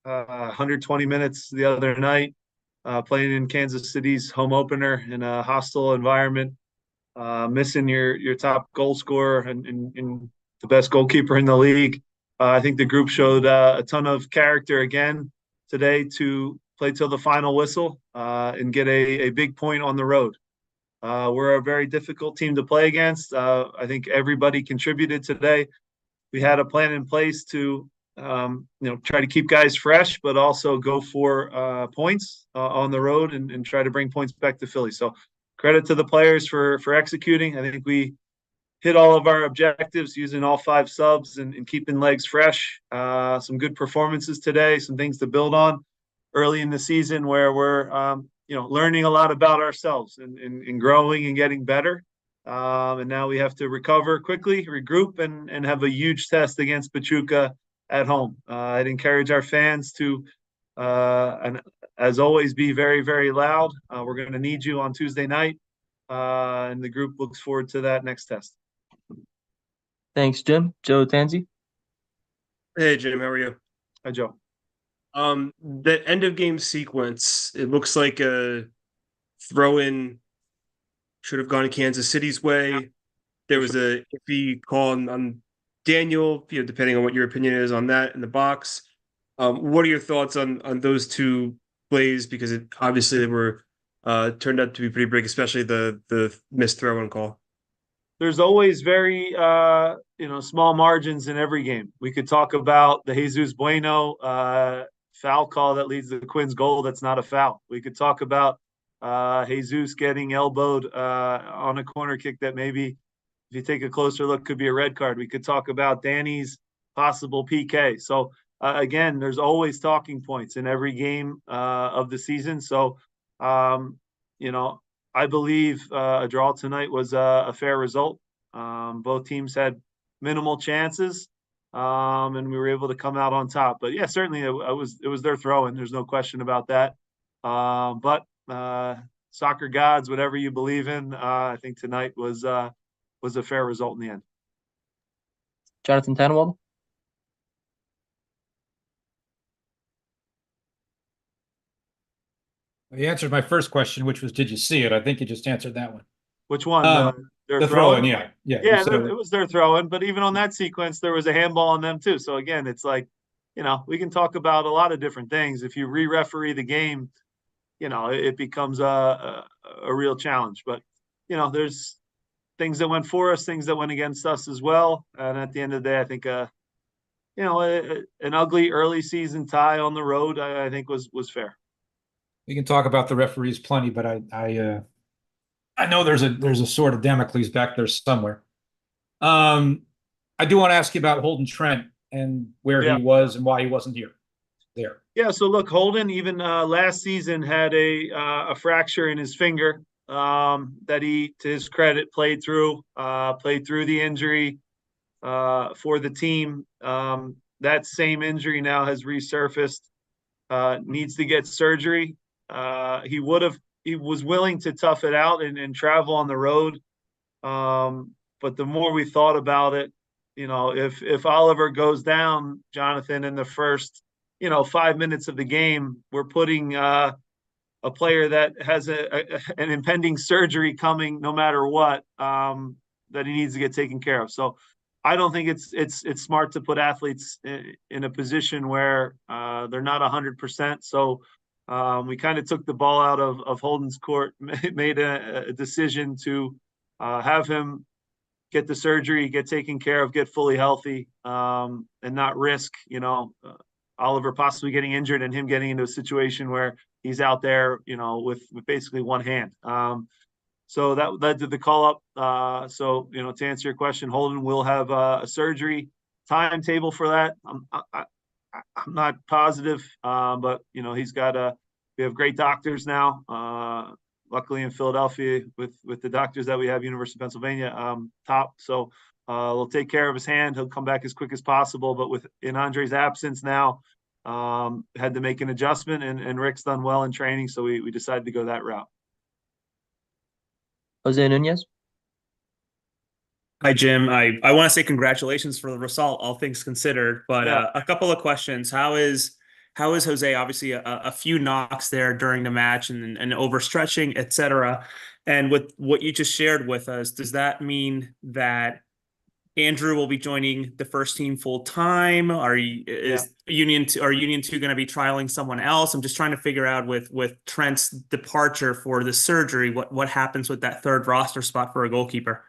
120 minutes the other night, playing in Kansas City's home opener in a hostile environment, missing your top goal scorer and the best goalkeeper in the league. I think the group showed a ton of character again today to play till the final whistle and get a big point on the road. We're a very difficult team to play against. I think everybody contributed today. We had a plan in place to try to keep guys fresh, but also go for points on the road and try to bring points back to Philly. So credit to the players for executing. I think we hit all of our objectives using all 5 subs and keeping legs fresh. Some good performances today, some things to build on early in the season where we're learning a lot about ourselves and growing and getting better. And now we have to recover quickly, regroup, and have a huge test against Pachuca at home. I'd encourage our fans to, and as always, be very, very loud. We're going to need you on Tuesday night, and the group looks forward to that next test. Thanks, Jim. Joe Tanzi. Hey, Jim. How are you? Hi, Joe. The end of game sequence, it looks like a throw-in should have gone to Kansas City's way. There was a iffy call on Daniel, depending on what your opinion is on that in the box. What are your thoughts on those two plays? Because obviously they were turned out to be pretty big, especially the missed throw-in call. There's always very small margins in every game. We could talk about the Jesus Bueno foul call that leads to the Quinn's goal. That's not a foul. We could talk about Jesus getting elbowed on a corner kick that maybe, if you take a closer look, could be a red card. We could talk about Danny's possible PK. So again, there's always talking points in every game of the season. So I believe a draw tonight was a fair result. Both teams had minimal chances, and we were able to come out on top. But yeah, certainly it was their throw-in. There's no question about that. But soccer gods, whatever you believe in, I think tonight was a fair result in the end. Jonathan Tannenwald. You answered my first question, which was, did you see it? I think you just answered that one. Which one? The throw-in, yeah. Yeah, it was their throw-in. But even on that sequence, there was a handball on them too. So again, it's like, we can talk about a lot of different things. If you re-referee the game, it becomes a real challenge. But, there's things that went for us, things that went against us as well. And at the end of the day, I think, an ugly early season tie on the road, I think was fair. We can talk about the referees plenty, but I know there's a sword of Damocles back there somewhere. I do want to ask you about Holden Trent and where he was and why he wasn't there. Yeah, so look, Holden even last season had a fracture in his finger that he, to his credit, played through the injury for the team. That same injury now has resurfaced. Needs to get surgery. He was willing to tough it out and travel on the road. But the more we thought about it, if Oliver goes down, Jonathan, in the first, 5 minutes of the game, we're putting a player that has an impending surgery coming no matter what, that he needs to get taken care of. So I don't think it's smart to put athletes in a position where they're not 100%. So we kind of took the ball out of Holden's court, made a decision to have him get the surgery, get taken care of, get fully healthy, and not risk, Oliver possibly getting injured and him getting into a situation where he's out there, with basically one hand. So that led to the call up. So, to answer your question, Holden will have a surgery timetable for that. I'm not positive, but we have great doctors now. Luckily in Philadelphia with the doctors that we have, University of Pennsylvania, top. So we'll take care of his hand. He'll come back as quick as possible. But in Andre's absence now, had to make an adjustment, and Rick's done well in training, so we decided to go that route. Jose Nunez. Hi, Jim. I want to say congratulations for the result, all things considered. But a couple of questions. How is how is Jose? Obviously, a few knocks there during the match and overstretching, etc. And with what you just shared with us, does that mean that Andrew will be joining the first team full time? Are Union 2 going to be trialing someone else? I'm just trying to figure out with Trent's departure for the surgery, what happens with that third roster spot for a goalkeeper?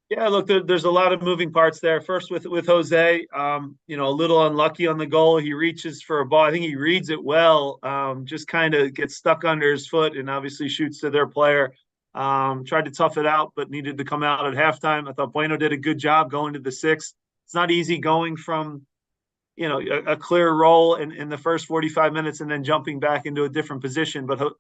Yeah, look, there's a lot of moving parts there. First with Jose, a little unlucky on the goal. He reaches for a ball. I think he reads it well. Just kind of gets stuck under his foot and obviously shoots to their player. Tried to tough it out, but needed to come out at halftime. I thought Bueno did a good job going to the sixth. It's not easy going from, a clear role in the first 45 minutes and then jumping back into a different position. But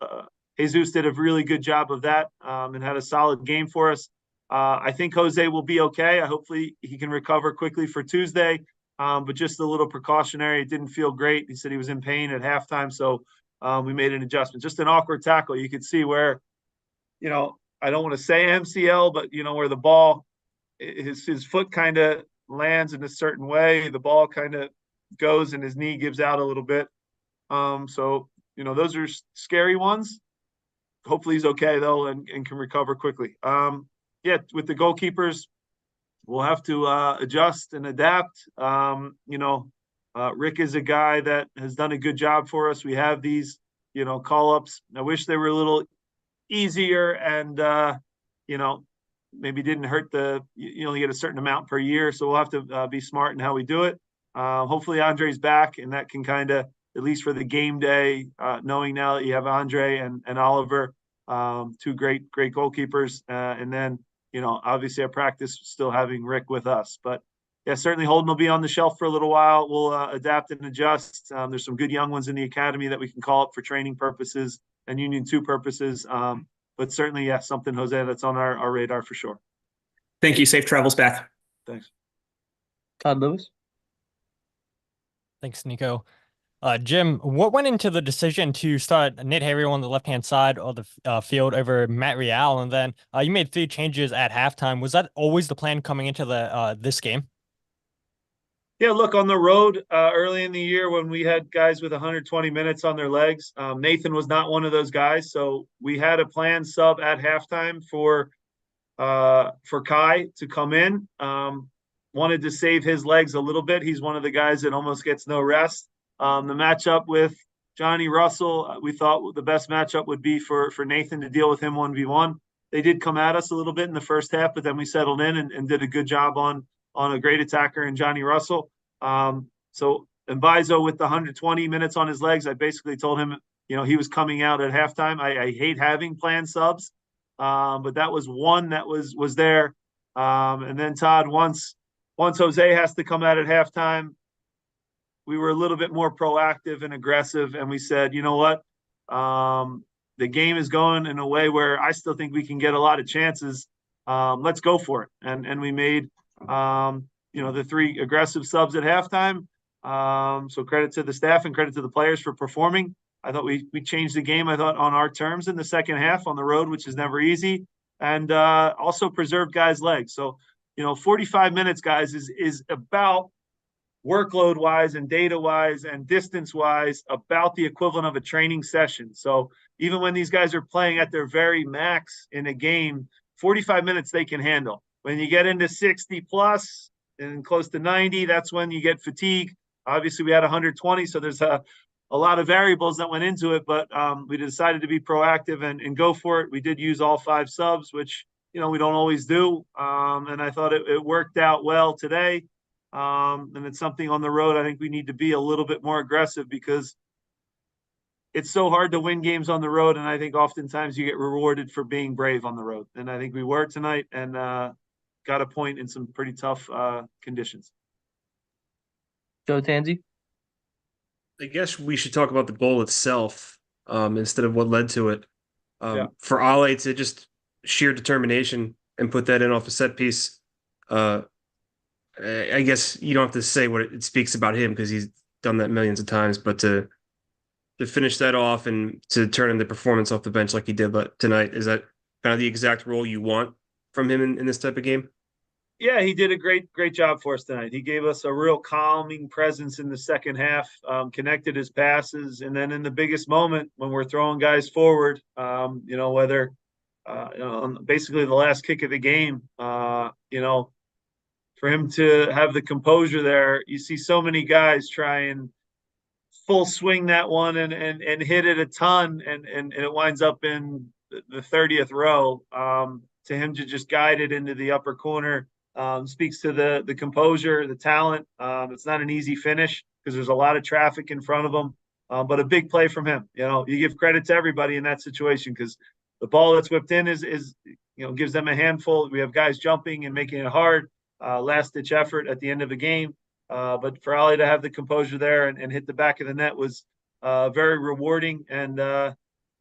Jesus did a really good job of that and had a solid game for us. I think Jose will be okay. Hopefully he can recover quickly for Tuesday, but just a little precautionary. It didn't feel great. He said he was in pain at halftime, so we made an adjustment. Just an awkward tackle. You could see where, I don't want to say MCL, but, where the ball, his foot kind of lands in a certain way. The ball kind of goes and his knee gives out a little bit. So, those are scary ones. Hopefully he's okay, though, and can recover quickly. With the goalkeepers, we'll have to adjust and adapt. Rick is a guy that has done a good job for us. We have these, call-ups. I wish they were a little easier and, maybe didn't hurt you only get a certain amount per year. So we'll have to be smart in how we do it. Hopefully Andre's back and that can kind of, at least for the game day, knowing now that you have Andre and Oliver, two great goalkeepers. And then, obviously at practice still having Rick with us, but yeah, certainly Holden will be on the shelf for a little while. We'll adapt and adjust. There's some good young ones in the academy that we can call up for training purposes and Union 2 purposes. But certainly, something, Jose, that's on our radar for sure. Thank you. Safe travels back. Thanks. Todd Lewis. Thanks, Nico. Jim, what went into the decision to start Nate Harrier on the left-hand side of the field over Matt Real? And then you made 3 changes at halftime. Was that always the plan coming into this game? Yeah, look, on the road early in the year when we had guys with 120 minutes on their legs, Nathan was not one of those guys. So we had a planned sub at halftime for Kai to come in. Wanted to save his legs a little bit. He's one of the guys that almost gets no rest. The matchup with Johnny Russell, we thought the best matchup would be for Nathan to deal with him 1v1. They did come at us a little bit in the first half, but then we settled in and did a good job on a great attacker in Johnny Russell. So Mbaizo with the 120 minutes on his legs, I basically told him, he was coming out at halftime. I hate having planned subs, but that was one that was there. And then Todd, once Jose has to come out at halftime, we were a little bit more proactive and aggressive, and we said, you know what? The game is going in a way where I still think we can get a lot of chances. Let's go for it. And we made the 3 aggressive subs at halftime. So credit to the staff and credit to the players for performing. I thought we changed the game, on our terms in the second half on the road, which is never easy, and also preserved guys' legs. So, 45 minutes, guys, is about workload-wise and data-wise and distance-wise about the equivalent of a training session. So even when these guys are playing at their very max in a game, 45 minutes they can handle. When you get into 60 plus and close to 90, that's when you get fatigue. Obviously, we had 120, so there's a lot of variables that went into it, but we decided to be proactive and go for it. We did use all 5 subs, which, we don't always do. And I thought it worked out well today. And it's something on the road I think we need to be a little bit more aggressive because it's so hard to win games on the road. And I think oftentimes you get rewarded for being brave on the road. And I think we were tonight and got a point in some pretty tough conditions. Joe Tanzi. I guess we should talk about the goal itself instead of what led to it. For Alli to just sheer determination and put that in off a set piece. I guess you don't have to say what it speaks about him because he's done that millions of times, but to finish that off and to turn in the performance off the bench like he did tonight, is that kind of the exact role you want from him in this type of game? Yeah, he did a great job for us tonight. He gave us a real calming presence in the second half, connected his passes, and then in the biggest moment when we're throwing guys forward, whether on basically the last kick of the game, for him to have the composure there. You see so many guys try and full swing that one and hit it a ton, and it winds up in the 30th row. To him to just guide it into the upper corner speaks to the composure, the talent. It's not an easy finish because there's a lot of traffic in front of him, but a big play from him. You give credit to everybody in that situation because the ball that's whipped in is gives them a handful. We have guys jumping and making it hard. Last ditch effort at the end of the game. But for Alli to have the composure there and hit the back of the net was very rewarding. And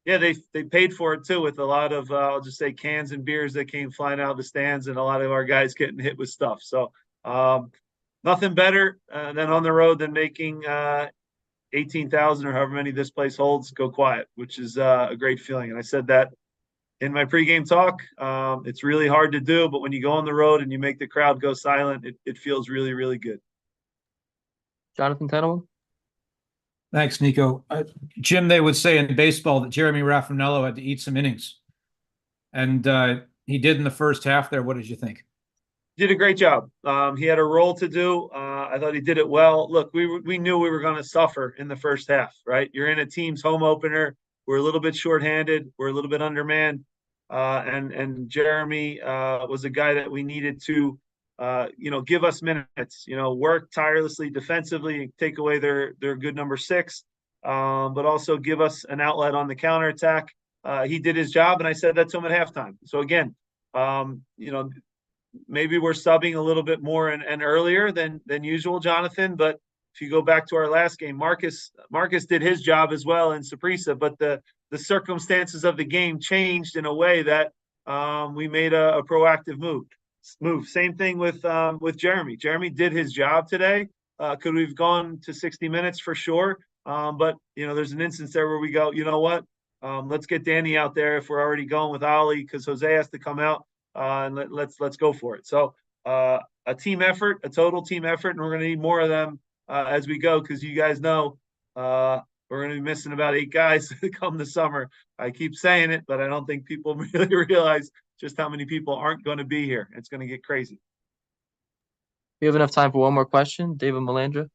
they paid for it too with a lot of I'll just say cans and beers that came flying out of the stands and a lot of our guys getting hit with stuff. So nothing better than on the road than making 18,000 or however many this place holds go quiet, which is a great feeling. And I said that in my pregame talk. It's really hard to do, but when you go on the road and you make the crowd go silent, it feels really, really good. Jonathan Tettleman? Thanks, Nico. Jim, they would say in baseball that Jeremy Raffanello had to eat some innings. And he did in the first half there. What did you think? Did a great job. He had a role to do. I thought he did it well. Look, we knew we were going to suffer in the first half, right? You're in a team's home opener. We're a little bit shorthanded. We're a little bit undermanned. And Jeremy was a guy that we needed to, give us minutes, work tirelessly defensively, take away their good number 6, but also give us an outlet on the counterattack. He did his job, and I said that to him at halftime. So again, maybe we're subbing a little bit more and earlier than usual, Jonathan. But if you go back to our last game, Marcus did his job as well in Saprissa, but the circumstances of the game changed in a way that we made a proactive move. Same thing with Jeremy. Jeremy did his job today. Could we have gone to 60 minutes for sure? But there's an instance there where we go, you know what? Let's get Danny out there if we're already going with Alli because Jose has to come out. And let's go for it. So a team effort, a total team effort, and we're going to need more of them as we go because you guys know we're going to be missing about 8 guys come the summer. I keep saying it, but I don't think people really realize just how many people aren't going to be here. It's going to get crazy. We have enough time for one more question. David Melandra.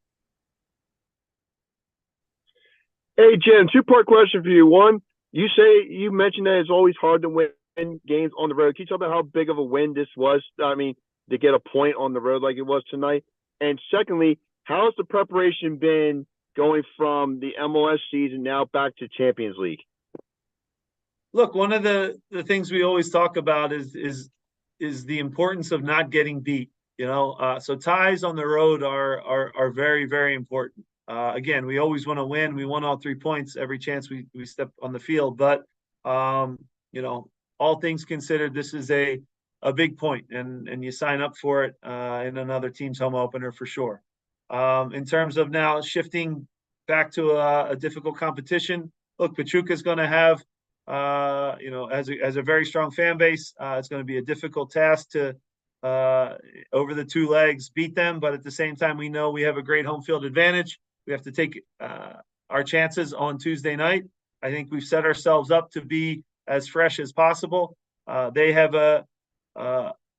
Hey, Jim, 2-part question for you. One, you mentioned that it's always hard to win games on the road. Can you talk about how big of a win this was? I mean, to get a point on the road like it was tonight. And secondly, how has the preparation been going from the MLS season now back to Champions League? Look, one of the things we always talk about is the importance of not getting beat. So ties on the road are very, very important. Again, we always want to win. We want all 3 points every chance we step on the field. But all things considered, this is a big point, and you sign up for it in another team's home opener for sure. In terms of now shifting back to a difficult competition, look, Pachuca is going to have, as a very strong fan base, it's going to be a difficult task to over the 2 legs beat them. But at the same time, we know we have a great home field advantage. We have to take our chances on Tuesday night. I think we've set ourselves up to be as fresh as possible. They have a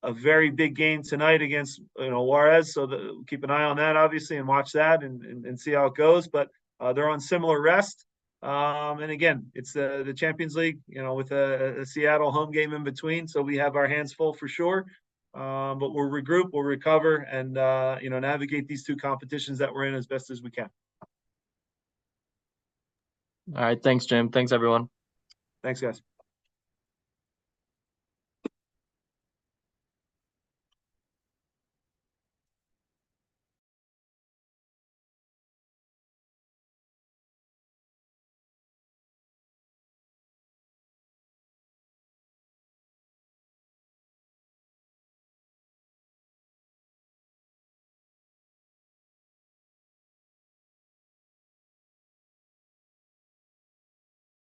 very big game tonight against Juarez, so keep an eye on that obviously and watch that and see how it goes. But they're on similar rest, and again, it's the Champions League, with a Seattle home game in between, so we have our hands full for sure. But we'll regroup, we'll recover, and navigate these 2 competitions that we're in as best as we can. All right. Thanks, Jim. Thanks, everyone. Thanks, guys.